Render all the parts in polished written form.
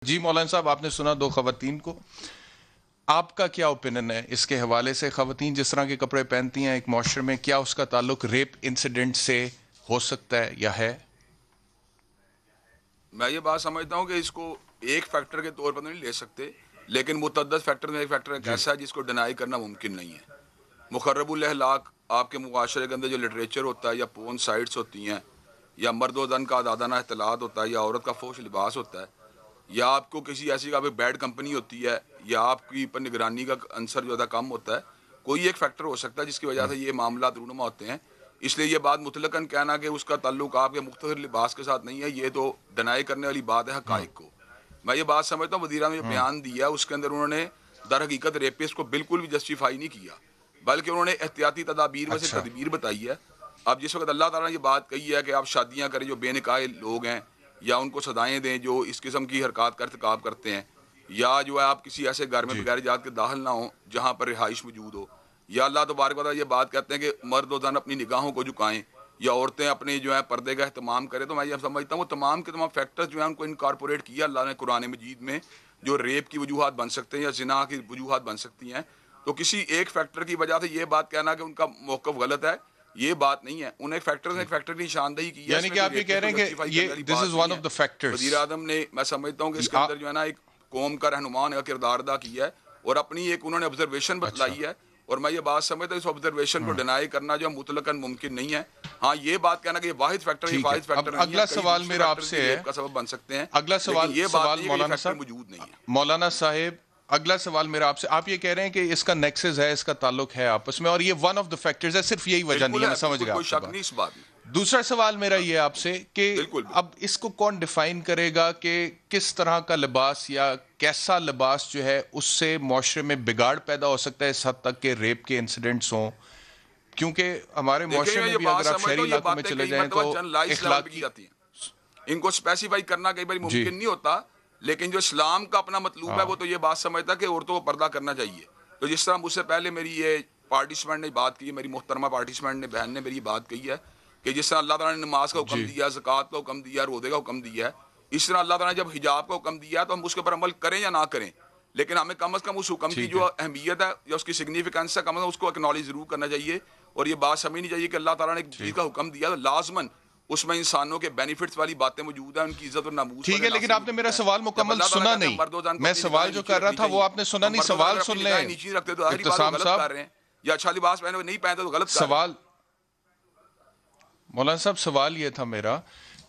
جی مولانا صاحب، آپ نے سنا دو خواتین کو، آپ کا کیا اوپینین ہے اس کے حوالے سے؟ خواتین جس طرح کے کپڑے پہنتی ہیں ایک معاشرے میں، کیا اس کا تعلق ریپ انسیڈنٹ سے ہو سکتا ہے یا ہے؟ میں یہ بات سمجھتا ہوں کہ اس کو ایک فیکٹر کے طور پر نہیں لے سکتے، لیکن متعدد فیکٹر میں ایک فیکٹر ایک ایسا ہے جس کو ڈینائی کرنا ممکن نہیں ہے۔ مخرب الاخلاق آپ کے معاشرے کے اندر جو لٹریچر ہوتا ہے، یا پون سائٹس ہوتی ہیں، یا مرد و زن کا عادانہ اختلاط ہوتا ہے، یا عورت کا فحش لباس ہوتا ہے، یا آپ کو کسی ایسی کا بیڈ کمپنی ہوتی ہے، یا آپ کی پر نگرانی کا عنصر جو ہے کم ہوتا ہے، کوئی ایک فیکٹر ہو سکتا ہے جس کی وجہ سے یہ معاملات رونما ہوتے ہیں۔ اس لیے یہ بات مطلقاً کہنا کہ اس کا تعلق آپ کے مختصر لباس کے ساتھ نہیں ہے، یہ تو ڈینائی کرنے والی بات ہے حقائق کو۔ میں یہ بات سمجھتا ہوں وزیر اعظم نے جو بیان دیا اس کے اندر انہوں نے در حقیقت ریپسٹ کو بالکل بھی جسٹیفائی نہیں کیا، بلکہ انہوں نے احتیاطی تدابیر میں سے اچھا، تدبیر بتائی ہے۔ اب جس وقت اللہ تعالیٰ نے یہ بات کہی ہے کہ آپ شادیاں کریں جو بے نکاح لوگ ہیں، یا ان کو سزائیں دیں جو اس قسم کی حرکات کا ارتکاب کرتے ہیں، یا جو ہے آپ کسی ایسے گھر میں جی بغیر اجازت کے داخل نہ ہوں جہاں پر رہائش موجود ہو، یا اللہ تبارک و تعالیٰ یہ بات کہتے ہیں کہ مرد و زن اپنی نگاہوں کو جھکائیں، یا عورتیں اپنے جو ہے پردے کا اہتمام کریں، تو میں یہ سمجھتا ہوں وہ تمام کے تمام فیکٹرز جو ہیں ان کو انکارپوریٹ کیا اللہ نے قرآن مجید میں، جو ریپ کی وجوہات بن سکتے ہیں یا زنا کی وجوہات بن سکتی ہیں۔ تو کسی ایک فیکٹر کی وجہ سے یہ بات کہنا کہ ان کا موقف غلط ہے، یہ بات نہیں ہے۔ انہیں فیکٹر نے ایک فیکٹر کی نشاندہی کی ہے، یعنی کہ آپ یہ کہہ رہے ہیں کہ یہ this is one of the factors. وزیر اعظم نے، میں سمجھتا ہوں کہ اس کے اندر جو ہے نا ایک قوم کا رہنما ہونے کا کردار ادا کیا ہے، اور اپنی ایک انہوں نے آبزرویشن اچھا، بتلائی ہے، اور میں یہ بات سمجھتا ہوں اس آبزرویشن کو ڈینائی کرنا جو ہے مطلقاً ممکن نہیں ہے۔ ہاں یہ بات کہنا کہ یہ واحد فیکٹر ہے، یہ ٹھیک ہے۔ واحد اب فیکٹر نہیں ہے، اگلا کئی سوال دوسرے میرا آپ فیکٹرز سے بھی ہے، ریپ کا سبب بن سکتے ہیں، اگلا لیکن یہ بات سوال نہیں ہے کہ یہ مولانا فیکٹر صاحب، موجود نہیں ہے۔ مولانا صاحب اگلا سوال میرا آپ سے، آپ یہ کہہ رہے ہیں کہ اس کا نیکسس ہے، اس کا تعلق ہے آپس میں، اور یہ ون آف دا فیکٹرز ہے، صرف یہی وجہ نہیں بالکل ہے، ہے، میں سمجھ بالکل گیا کوئی آپ کی شک بات۔ نہیں اس بات میں۔ دوسرا سوال میرا یہ آپ سے کہ بالکل اب اس کو کون ڈیفائن کرے گا کہ کس طرح کا لباس یا کیسا لباس جو ہے اس سے معاشرے میں بگاڑ پیدا ہو سکتا ہے اس حد تک کہ ریپ کے انسیڈنٹس ہوں؟ کیونکہ ہمارے دیکھیں معاشرے میں میں یہ بھی بات اگر آپ سمجھتا شہری ہوں، یہ علاقوں میں باتیں چلے کئی جائیں مرتبہ تو جنرلائز لیول پہ کی اخلاقی، جاتی ہیں، ان کو اسپیسیفائی کرنا کئی بار جی ممکن نہیں ہوتا، لیکن جو اسلام کا اپنا مطلوب ہے ہاں وہ تو یہ بات سمجھتا کہ عورتوں کو پردہ کرنا چاہیے۔ تو جس طرح مجھ سے پہلے میری یہ پارٹیسپینٹ نے بات کی، میری محترمہ پارٹیسپینٹ نے، بہن نے میری بات کہی ہے کہ جس طرح اللہ تعالیٰ نے نماز کا حکم جی دیا، زکوٰۃ کا حکم دیا، روزے کا حکم دیا ہے، اس طرح اللہ تعالیٰ نے جب حجاب کا حکم دیا تو ہم اس کے اوپر عمل کریں یا نہ کریں، لیکن ہمیں کم از کم اس حکم کی ٹھیک ہے، جو اہمیت ہے یا اس کی سگنیفیکنس ہے کم از کم اس کو اکنالج ضرور کرنا چاہیے، اور یہ بات سمجھنی چاہیے کہ اللہ تعالیٰ نے ایک چیز ٹھیک کا حکم دیا تو لازماً اس میں انسانوں کے بینیفٹس والی باتیں موجود ہیں، ان کی عزت اور ناموس ٹھیک والے ہے، لیکن عناصر آپ نے موجود میرا ہیں۔ سوال جب مکمل اللہ تعالیٰ سنا کہتے ہیں نہیں، مرد و زن کو میں اپنی سوال نگاہیں جو نیچی کر رہا رکھنی تھا وہ چاہیے، آپ نے سنا تو نہیں، مرد و زن سوال اگر اپنی سن لیں نگاہیں نیچی رکھتے تو ظاہری بات وہ ابتسام غلط صاحب، کر رہے ہیں، یا اچھا لباس پہنے ہوئے نہیں پہنتے تو غلط کر رہے ہیں۔ سوال مولانا صاحب، سوال یہ تھا میرا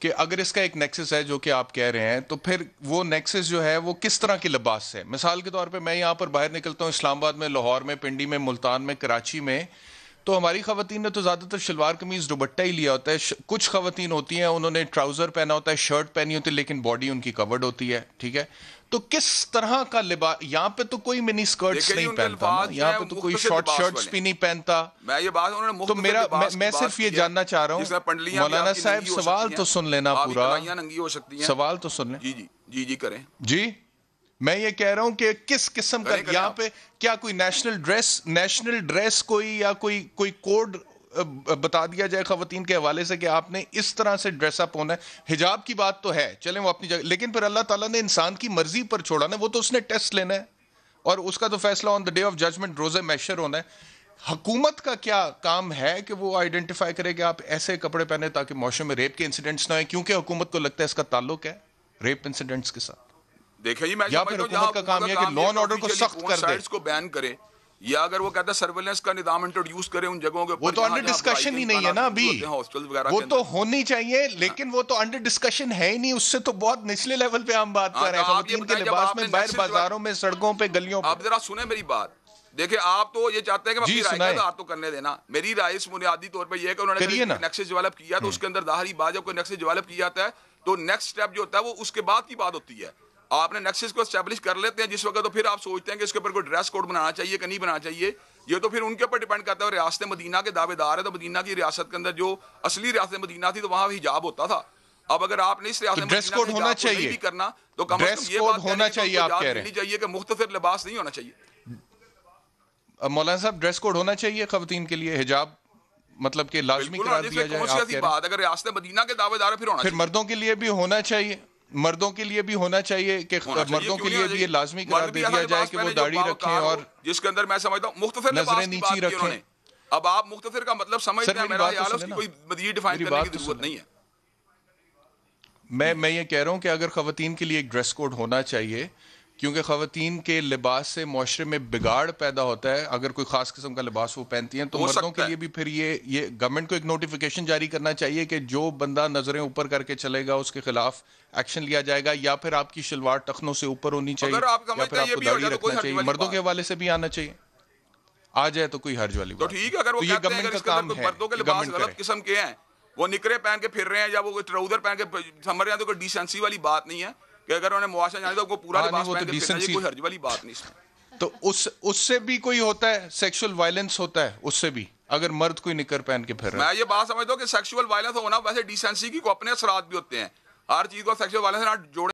کہ اگر اس کا ایک نیکسس ہے جو کہ آپ کہہ رہے ہیں، تو پھر وہ نیکسس جو ہے وہ کس طرح کے لباس سے؟ مثال کے طور پہ میں یہاں پر باہر نکلتا ہوں، اسلام آباد میں، لاہور میں، پنڈی میں، ملتان میں، کراچی میں، تو ہماری خواتین نے تو زیادہ تر شلوار قمیض دوپٹہ ہی لیا ہوتا ہے، کچھ خواتین ہوتی ہیں انہوں نے ٹراؤزر پہنا ہوتا ہے، شرٹ پہنی ہوتی ہے، لیکن باڈی ان کی کورڈ ہوتی ہے، ٹھیک ہے؟ تو کس طرح کا لباس؟ یہاں پہ تو کوئی منی اسکرٹس دیکھیں جی نہیں ان کے پہنتا نا، الفاظ جو یہاں ہیں پہ وہ تو کوئی مختصر شارٹ لباس شرٹس والے بھی ہیں۔ نہیں پہنتا۔ میں یہ بات انہوں نے تو مختصر لباس کی میں بات صرف یہ کی ہے، جاننا چاہ رہا ہوں، جس میں پنڈلیاں بھی مولانا آپ کی صاحب ننگی ہو سوال سکتی تو ہیں، سن لینا آپ کی پورا، کلائیاں ننگی ہو سکتی ہیں۔ سوال تو سن لیں۔ جی جی جی جی کریں جی میں یہ کہہ رہا ہوں کہ کس قسم کا کریں کریں یہاں آپ۔ پہ کیا کوئی نیشنل ڈریس کوئی یا کوئی کوڈ بتا دیا جائے خواتین کے حوالے سے کہ آپ نے اس طرح سے ڈریس اپ ہونا ہے؟ حجاب کی بات تو ہے، چلیں وہ اپنی جگہ، لیکن پھر اللہ تعالیٰ نے انسان کی مرضی پر چھوڑا نا، وہ تو اس نے ٹیسٹ لینا ہے اور اس کا تو فیصلہ آن دا ڈے آف ججمنٹ روز محشر ہونا ہے۔ حکومت کا کیا کام ہے کہ وہ آئیڈینٹیفائی کرے کہ آپ ایسے کپڑے پہنے تاکہ معاشرے میں ریپ کے انسیڈنٹس نہ ہوئیں، کیونکہ حکومت کو لگتا ہے اس کا تعلق ہے ریپ انسیڈنٹس کے ساتھ؟ دیکھیں جی میں یا سمجھتا پھر ہوں جہاں حکومت کا حکومت کام کا یہ ہے کہ کام لا یہ اینڈ آرڈر کو آفیشیلی سخت فون کر دے؟ سائٹس کو بین کرے، یا اگر وہ کہتا ہے سرویلنس کا نظام انٹروڈیوس کرے ان جگہوں کے وہ اوپر تو جہاں انڈر جہاں برائی ڈسکشن کے ہی نہیں ہے امکانات نا موجود ابھی، ہوتے ہیں ہاسپٹل وغیرہ وہ کے تو اندر۔ ہونی چاہیے، لیکن وہ تو انڈر ڈسکشن ہے ہی نہیں، اس سے تو بہت نچلے لیول پہ ہم بات کر رہے تو ہیں، آپ یہ خواتین کے بتائیں جب لباس آپ میں نے باہر نیکسس جو ہے، بازاروں میں، سڑکوں پہ، گلیوں پہ۔ آپ ذرا سنیں میری بات، دیکھیں آپ تو یہ چاہتے ہیں کہ میں جی اپنی رائے کا سنائیں، اظہار تو کرنے دینا، میری رائے اس بنیادی طور پہ یہ ہے کہ انہوں نے کریے اگر نا۔ نیکسس ڈیولپ کیا تو اس کے اندر ظاہری بات، جب کوئی نیکسس ڈیولپ کیا جاتا ہے تو نیکسٹ سٹیپ جو ہوتا ہے وہ اس کے بعد کی بات ہوتی ہے۔ آپ نے نیکسس کو اسٹیبلش کر لیتے ہیں جس وقت، تو پھر آپ سوچتے ہیں کہ اس کے اوپر کوئی ڈریس کوڈ بنانا چاہیے کہ نہیں بنانا چاہیے، یہ تو پھر ان کے اوپر ڈیپینڈ کرتا ہے۔ ریاست مدینہ کے دعوے دار ہے، تو مدینہ کی ریاست کے اندر جو اصلی ریاست مدینہ تھی تو وہاں حجاب ہوتا تھا۔ اب اگر آپ نے اس تو ریاست ڈریس مدینہ کوڈ کے ہونا حجاب کو نہیں چاہیے، بھی کرنا تو کم از کم ڈریس یہ کوڈ بات کہنے ہونا کی تو ان چاہیے، کو آپ کہہ اجازت رہے ملنی ہیں؟ چاہیے کہ مختصر لباس نہیں ہونا چاہیے۔ مولانا صاحب ڈریس کوڈ ہونا چاہیے خواتین کے لیے، حجاب مطلب کہ لازمی بالکل قرار جس میں دیا جائے، کون سی آپ ایسی کہہ رہے ہیں؟ بات، اگر ریاست مدینہ کے دعوے دار ہے پھر ہونا پھر چاہیے۔ مردوں کے لیے بھی ہونا چاہیے، مردوں کے لیے بھی ہونا چاہیے کہ مردوں کے لیے بھی یہ لازمی قرار دے دیا جائے کہ وہ داڑھی رکھیں اور جس کے اندر میں سمجھتا ہوں مختصر لباس کی بات کی انہوں نے. اب آپ مختصر کا مطلب سمجھتے ہیں, میرا خیال ہے اس کی کوئی مزید ڈیفائن کرنے کی ضرورت نہیں ہے. میں یہ کہہ رہا ہوں کہ اگر خواتین کے لیے ایک ڈریس کوڈ ہونا چاہیے, کیونکہ خواتین کے لباس سے معاشرے میں بگاڑ پیدا ہوتا ہے. اگر کوئی خاص قسم کا لباس وہ پہنتی ہیں تو مردوں کے لیے بھی پھر یہ گورنمنٹ کو ایک نوٹیفیکیشن جاری کرنا چاہیے کہ جو بندہ نظریں اوپر کر کے چلے گا اس کے خلاف ایکشن لیا جائے گا, یا پھر آپ کی شلوار ٹخنوں سے اوپر ہونی چاہیے, یا پھر آپ کو داڑھی رکھنا چاہیے. مردوں کے حوالے سے بھی آنا چاہیے, آ جائے تو کوئی حرج والی بات. تو ٹھیک ہے, اگر وہ کہتے ہیں کہ مردوں کے لباس غلط قسم کے ہیں, وہ نکرے پہن کے پھر رہے ہیں یا وہ ٹراؤزر پہن کے سمجھ رہے ہیں, تو کوئی ڈیسنسی والی بات نہیں ہے کہ اگر انہوں نے معاشرہ جانے تو وہ پورا لباس پہن کے پھرنا, یہ کوئی حرج والی بات نہیں اس میں. تو اس سے بھی کوئی ہوتا ہے, سیکشول وائلنس ہوتا ہے اس سے بھی, اگر مرد کوئی نکر پہن کے پھر رہا ہے. میں یہ بات سمجھتا ہوں کہ سیکشول وائلنس ہونا ویسے ڈیسنسی کی کو اپنے اثرات بھی ہوتے ہیں. ہر چیز کو سیکشول وائلنس سے نہ جوڑے.